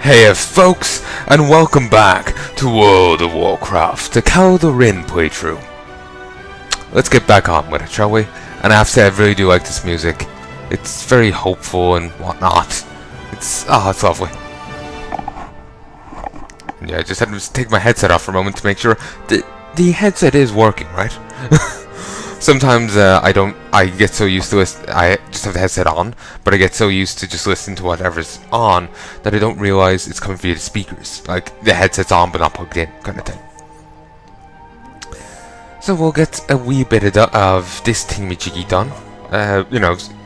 Hey folks, and welcome back to World of Warcraft, the Caladorin playthrough. Let's get back on with it, shall we? And I have to say, I really do like this music. It's very hopeful and whatnot. It's lovely. Yeah, I just had to take my headset off for a moment to make sure the headset is working, right? Sometimes I get so used to it, I just have the headset on, but I get so used to just listening to whatever's on that I don't realize it's coming via the speakers. Like, the headset's on but not plugged in, kind of thing. So we'll get a wee bit of this thingamajiggy done.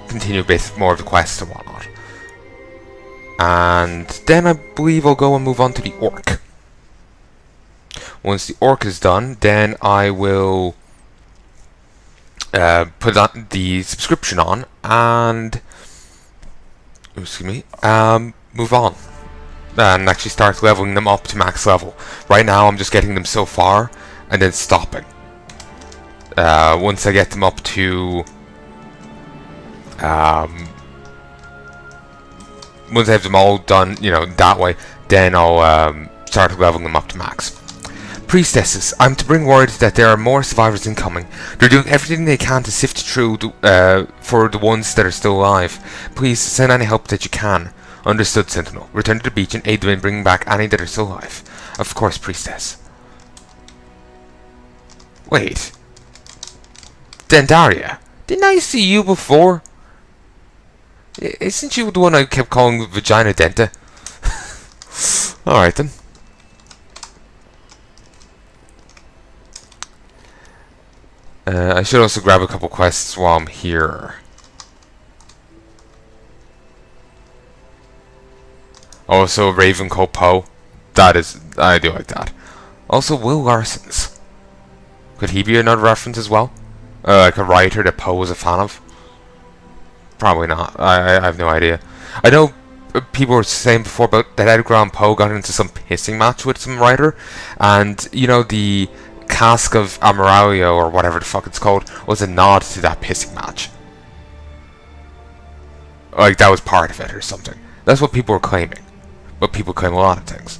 Continue a bit more of the quest and whatnot. And then I believe I'll go and move on to the orc. Once the orc is done, then I will put the subscription on and move on and actually start leveling them up to max level. Right now I'm just getting them so far and then stopping. Once I get them up to once I have them all done, that way, then I'll start leveling them up to max. Priestesses, I'm to bring word that there are more survivors incoming. They're doing everything they can to sift through for the ones that are still alive. Please send any help that you can. Understood, Sentinel. Return to the beach and aid them in bringing back any that are still alive. Of course, Priestess. Wait. Dendaria, didn't I see you before? Isn't you the one I kept calling Vagina Denta? Alright then. I should also grab a couple quests while I'm here. Also, Ravencoat Poe. I do like that. Also, Will Larson's. Could he be another reference as well? Like a writer that Poe was a fan of? Probably not. I have no idea. I know people were saying before about that Edgar Allan Poe got into some pissing match with some writer, and the Cask of Amaralio, or whatever the fuck it's called, was a nod to that pissing match. Like, that was part of it or something. That's what people were claiming. But people claim a lot of things.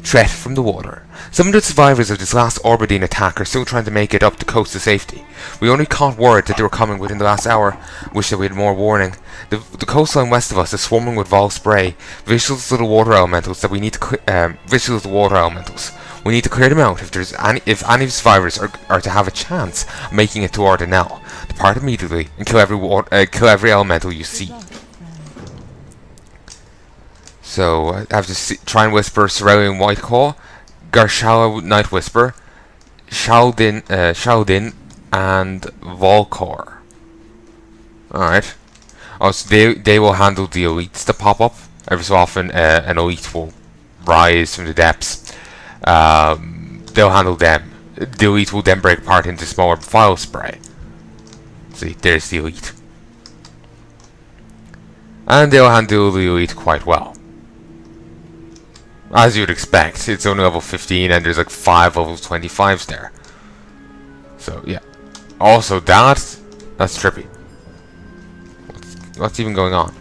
Threat from the water. Some of the survivors of this last Orbadine attack are still trying to make it up the coast to safety. We only caught word that they were coming within the last hour. Wish that we had more warning. The coastline west of us is swarming with vol spray. Visuals of the water elementals that we need to visuals of the water elementals. We need to clear them out if any survivors are to have a chance of making it to Ardenel. Depart immediately and kill every elemental you see. So I have to try and whisper Cerulean Whiteclaw, Garshala Night Whisper, Shaldin, and Volcor. Alright. Also, they will handle the elites that pop up. Every so often, an elite will rise from the depths. They'll handle them. The elite will then break apart into smaller file spray. See, there's the elite. And they'll handle the elite quite well. As you would expect, it's only level 15 and there's like 5 level 25s there. So, yeah. Also, that's trippy. What's even going on?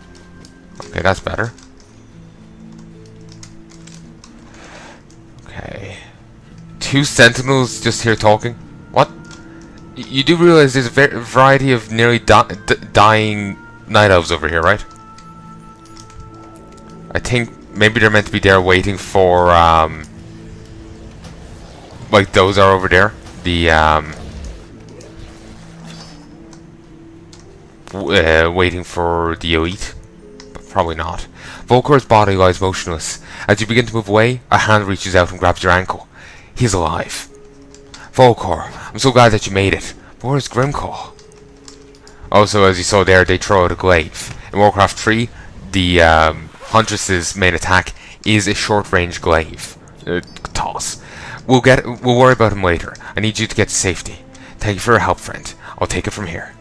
Okay, that's better. Okay. 2 sentinels just here talking? What? You do realize there's a variety of nearly dying night elves over here, right? I think maybe they're meant to be there waiting for, like those are over there. The, waiting for the elite. But probably not. Volcor's body lies motionless. As you begin to move away, a hand reaches out and grabs your ankle. He's alive. Volcor, I'm so glad that you made it. But where's Grimclaw? Also, as you saw there, they throw out a glaive. In Warcraft 3, the, Huntress's main attack is a short-range glaive toss. We'll worry about him later. I need you to get to safety. Thank you for your help, friend. I'll take it from here.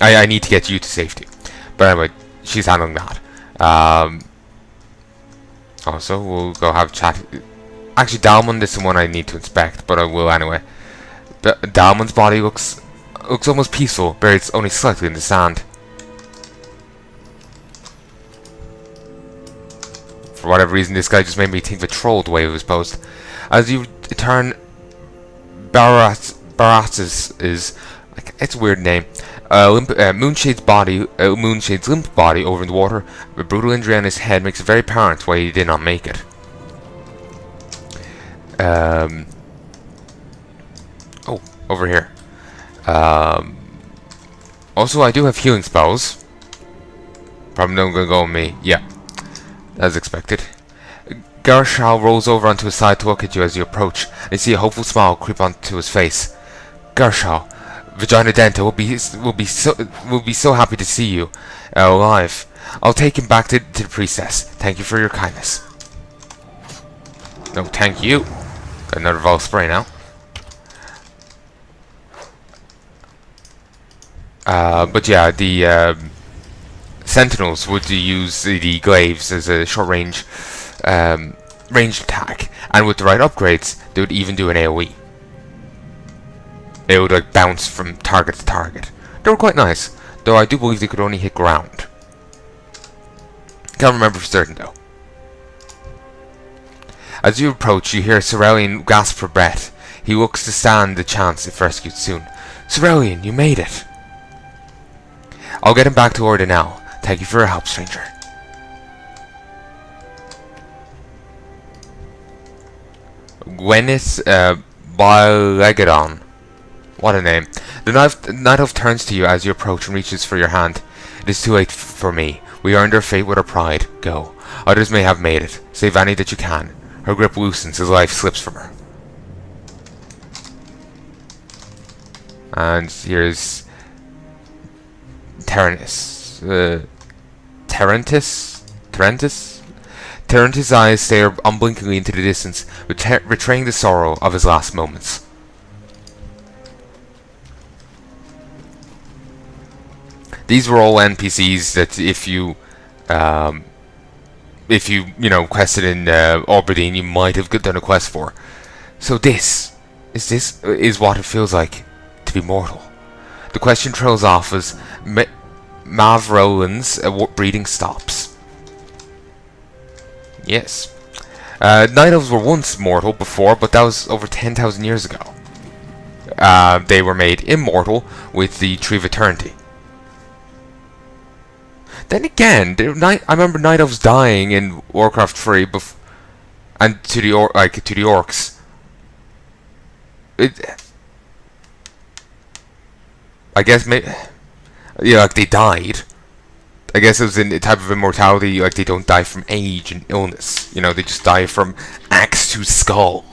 I need to get you to safety. But anyway, she's handling that. Also, we'll go have a chat. Actually, Dalmond is the one I need to inspect, but I will anyway. Dalmond's body looks almost peaceful, buried only slightly in the sand. For whatever reason, this guy just made me think of a troll the way he was posed. As you turn Baratz's is... It's a weird name. Moonshade's limp body over in the water. A brutal injury on his head makes it very apparent why he did not make it. Oh, over here. Also, I do have healing spells. Probably not gonna go on me. Yeah, as expected. Gershal rolls over onto his side to look at you as you approach, and you see a hopeful smile creep onto his face. Gershal, Vagina Denta will be so happy to see you alive. I'll take him back to the priestess. Thank you for your kindness. No, thank you. Got another Vol spray now. But yeah, the Sentinels would use the glaives as a short range ranged attack, and with the right upgrades, they would even do an AoE. They would like bounce from target to target. They were quite nice, though I do believe they could only hit ground. Can't remember for certain though. As you approach, you hear Cerelian gasp for breath. He looks to stand the chance if rescued soon. Cerelian, you made it! I'll get him back to order now. Thank you for your help, stranger. Gwyneth Bilegadon. What a name. The Night Elf turns to you as you approach and reaches for your hand. It is too late for me. We earned our fate with our pride. Go. Others may have made it. Save any that you can. Her grip loosens as life slips from her. And here's Terentis. Terentis' eyes stare unblinkingly into the distance, betraying the sorrow of his last moments. These were all NPCs that if you quested in Orberdine, you might have done a quest for. So this is what it feels like to be mortal. The question trails off as Mav Roland's breeding stops. Yes. Night Elves were once mortal before, but that was over 10,000 years ago. They were made immortal with the Tree of Eternity. Then again, I remember Night Elves dying in Warcraft 3 and to the orcs. I guess like they died. I guess it was in a type of immortality, like they don't die from age and illness. You know, they just die from axe to skull.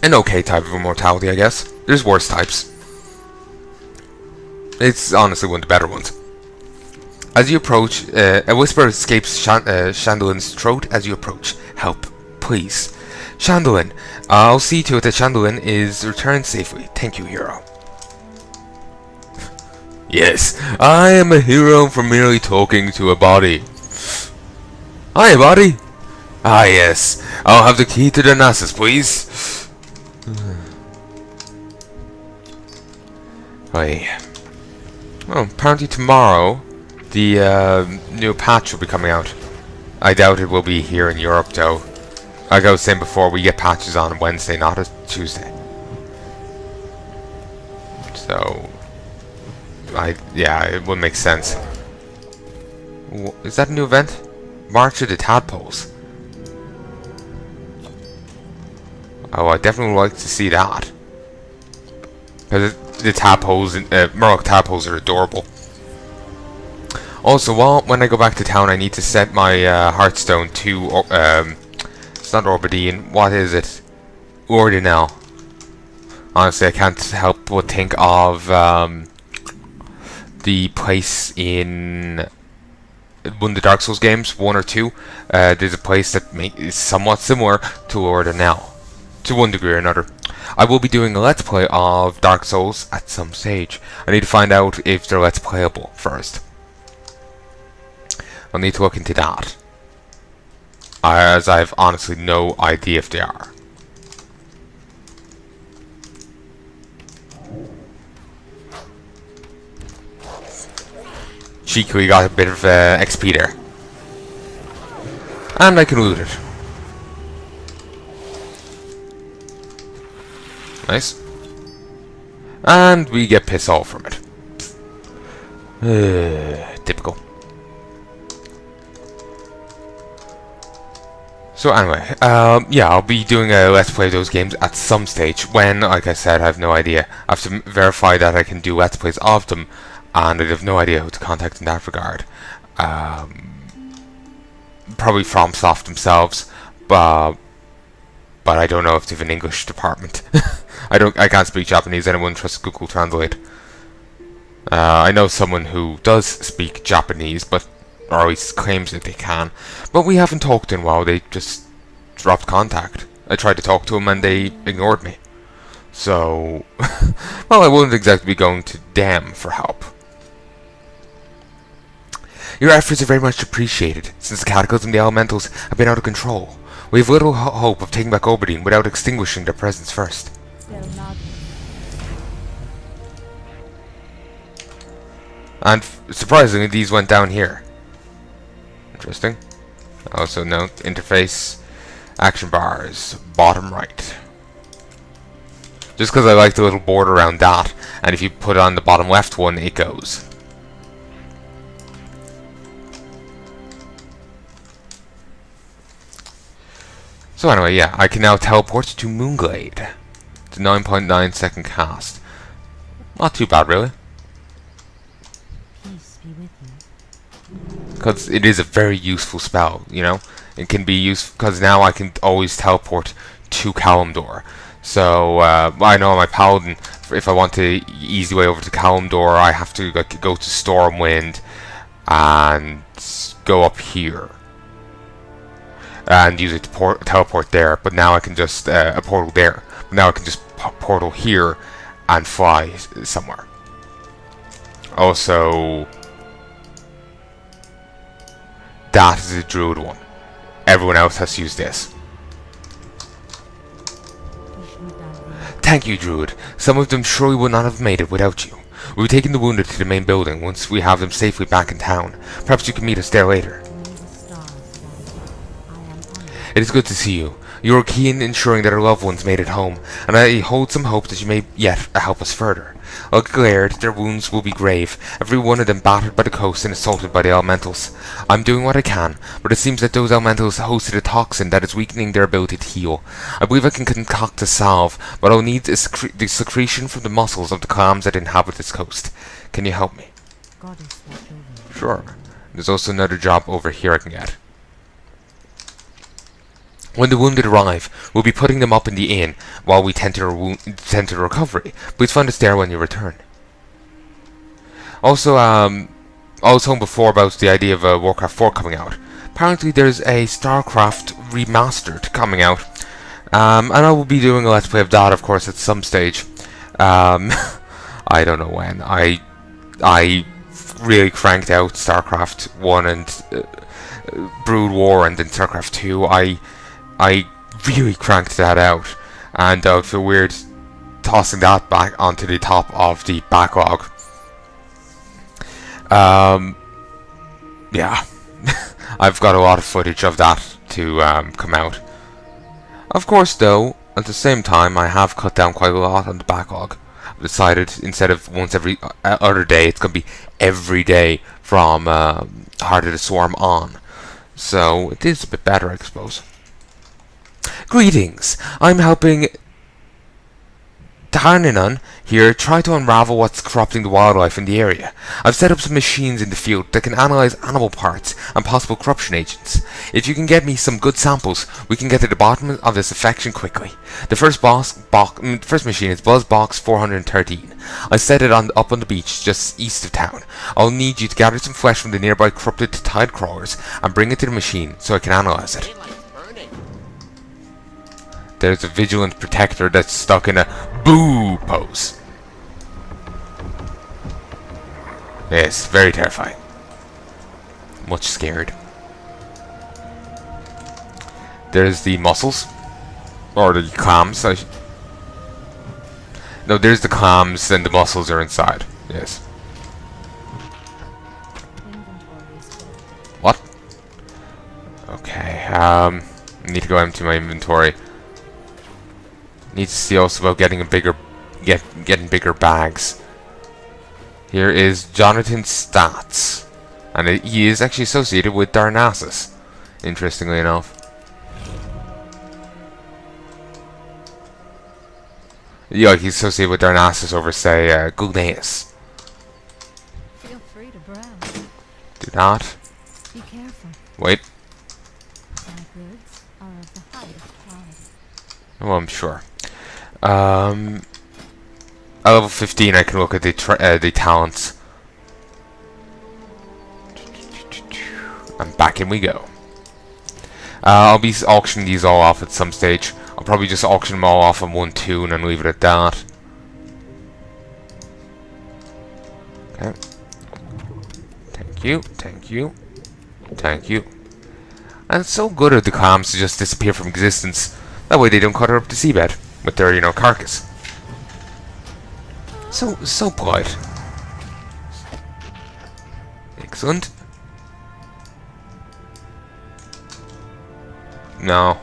An okay type of immortality, I guess. There's worse types. It's honestly one of the better ones. As you approach, a whisper escapes Chandelin's throat as you approach. Help, please. Chandelin, I'll see to it that Chandelin is returned safely. Thank you, hero. Yes, I am a hero for merely talking to a body. Hi, body. Ah, yes. I'll have the key to the Nasus, please. Hey. Well, apparently tomorrow the new patch will be coming out. I doubt it will be here in Europe, though. Like I was saying before, we get patches on Wednesday, not a Tuesday. So, yeah, it would make sense. Is that a new event? March of the Tadpoles. Oh, I definitely would like to see that. Because the tadpoles, Murloc tadpoles are adorable. Also, when I go back to town, I need to set my Hearthstone to, it's not Orberdine, what is it? Ordinal. Honestly, I can't help but think of the place in one of the Dark Souls games, 1 or 2. There's a place that is somewhat similar to Ordinal, to one degree or another. I will be doing a Let's Play of Dark Souls at some stage. I need to find out if they're Let's Playable first. I'll need to look into that, as I have honestly no idea if they are. cheekily got a bit of XP there. And I can loot it. Nice. And we get pissed off from it. Typical. So anyway, yeah, I'll be doing a Let's Play of those games at some stage when, like I said, I have no idea. I have to verify that I can do Let's Plays of them, and I have no idea who to contact in that regard. Probably FromSoft themselves, but I don't know if they have an English department. I can't speak Japanese. Anyone trust Google Translate? I know someone who does speak Japanese, but or always claims that they can, but we haven't talked in a while. They just dropped contact. I tried to talk to them and they ignored me. So, well, I wouldn't exactly be going to them for help. Your efforts are very much appreciated. Since the Cataclysm and the Elementals have been out of control, we have little hope of taking back Oberdeen without extinguishing their presence first. And surprisingly, these went down here. Interesting. Also note, interface, action bars, bottom right. Just because I like the little border around that, and if you put on the bottom left one, it goes. So anyway, yeah, I can now teleport to Moonglade. It's a 9.9 second cast. Not too bad, really. Because it is a very useful spell, you know? It can be used because now I can always teleport to Kalimdor. So, I know my Paladin, if I want to easy way over to Kalimdor, I have to go to Stormwind and go up here. And use it to teleport there, but now I can just, a portal there. But now I can just portal here and fly somewhere. Also, that is a druid one. Everyone else has used this. Thank you, druid. Some of them surely would not have made it without you. We'll be taking the wounded to the main building once we have them safely back in town. Perhaps you can meet us there later. It is good to see you. You are keen in ensuring that our loved ones made it home, and I hold some hope that you may yet help us further. Like Laird, their wounds will be grave, every one of them battered by the coast and assaulted by the elementals. I'm doing what I can, but it seems that those elementals hosted a toxin that is weakening their ability to heal. I believe I can concoct a salve, but I'll need the secretion from the muscles of the clams that inhabit this coast. Can you help me? Sure. There's also another job over here I can get. When the wounded arrive, we'll be putting them up in the inn while we tend to recovery. Please find us there when you return. Also, I was home before about the idea of Warcraft 4 coming out. Apparently there's a StarCraft Remastered coming out. And I will be doing a Let's Play of that, of course, at some stage. I don't know when. I really cranked out StarCraft 1 and Brood War and then StarCraft 2. I really cranked that out, and I would feel weird tossing that back onto the top of the backlog. Yeah, I've got a lot of footage of that to come out. Of course, though, at the same time, I have cut down quite a lot on the backlog. I've decided instead of once every other day, it's going to be every day from Heart of the Swarm on. So it is a bit better, I suppose. Greetings! I'm helping Tarninan here try to unravel what's corrupting the wildlife in the area. I've set up some machines in the field that can analyze animal parts and possible corruption agents. If you can get me some good samples, we can get to the bottom of this infection quickly. The first machine is BuzzBox 413. I set it up on the beach just east of town. I'll need you to gather some flesh from the nearby corrupted tide crawlers and bring it to the machine so I can analyze it. There's a vigilant protector that's stuck in a boo pose. Yes, very terrifying. Much scared. There's the mussels. Or the clams. No, there's the clams and the mussels are inside. Yes. I need to go empty my inventory. Need to see also about getting a bigger, getting bigger bags. Here is Jonathan's stats, and he is actually associated with Darnassus, interestingly enough. Yeah, he's associated with Darnassus over, say, Gulneus. Feel free to browse. Do not. Be careful. Wait. My goods are of the highest quality. Well, I'm sure. At level 15, I can look at the talents. And back in we go. I'll be auctioning these all off at some stage. I'll probably just auction them all off on one tune and leave it at that. Okay. Thank you, thank you, thank you. And it's so good of the clams to just disappear from existence. That way they don't cut her up to seabed with their, you know, carcass. So polite. Excellent. No.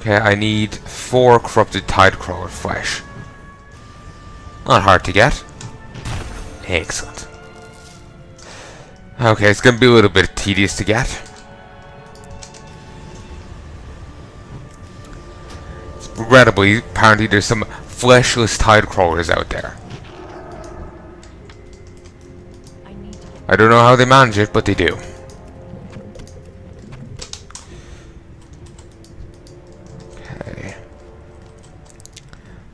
Okay, I need 4 corrupted tidecrawler flesh. Not hard to get. Excellent. Okay, it's gonna be a little bit tedious to get. Regrettably, apparently there's some fleshless tidecrawlers out there. I don't know how they manage it, but they do. Okay.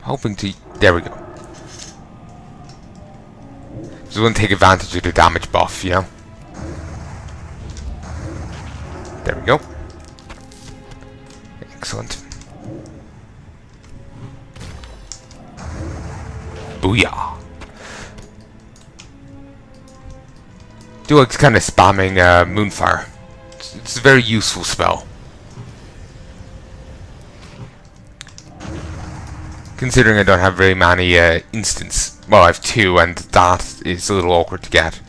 Hoping to... There we go. Just want to take advantage of the damage buff, you know? There we go. Excellent. Booyah. Do like kind of spamming Moonfire. It's a very useful spell. Considering I don't have very many instants. Well, I have 2, and that is a little awkward to get.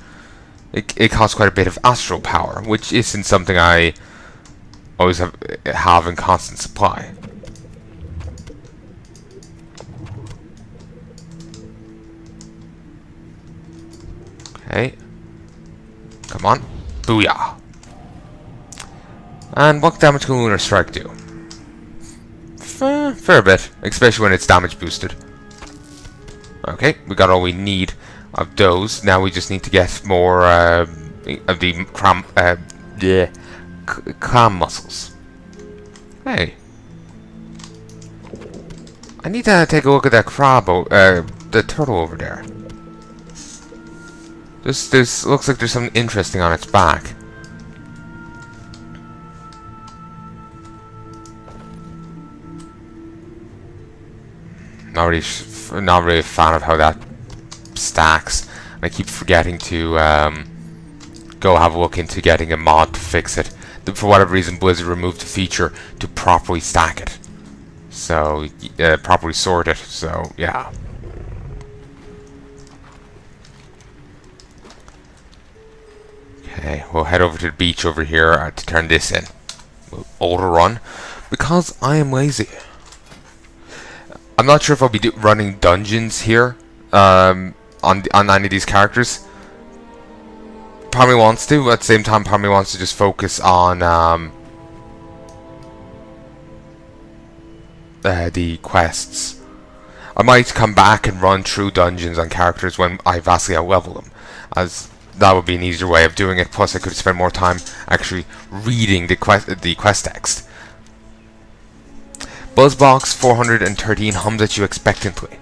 It costs quite a bit of astral power, which isn't something I always have in constant supply. Okay. Come on. Booyah. And what damage can Lunar Strike do? Fair bit, especially when it's damage boosted. Okay, we got all we need of those. Now we just need to get more of the clam muscles. Hey. I need to take a look at that crab, the turtle over there. This looks like there's something interesting on its back. Not really a fan of how that stacks. I keep forgetting to go have a look into getting a mod to fix it. For whatever reason, Blizzard removed the feature to properly stack it. So, properly sort it. So, yeah. Okay, we'll head over to the beach over here to turn this in. We'll auto run because I am lazy. I'm not sure if I'll be running dungeons here on any of these characters. Part of me wants to, at the same time, part of me wants to just focus on the quests. I might come back and run through dungeons on characters when I vastly outlevel them, as that would be an easier way of doing it. Plus, I could spend more time actually reading the quest text. Buzzbox 413 hums at you expectantly.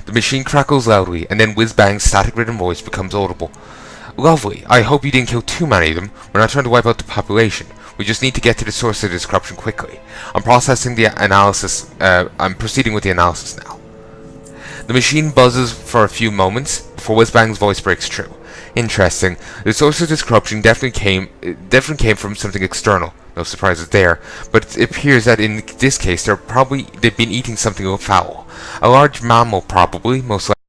The machine crackles loudly, and then Whizbang's static ridden voice becomes audible. Lovely. I hope you didn't kill too many of them. We're not trying to wipe out the population. We just need to get to the source of this corruption quickly. I'm processing the analysis. I'm proceeding with the analysis now. The machine buzzes for a few moments before Whizbang's voice breaks through. Interesting. The source of this corruption definitely came from something external. No surprises there. But it appears that in this case, they've been eating something foul. A large mammal, probably, most likely.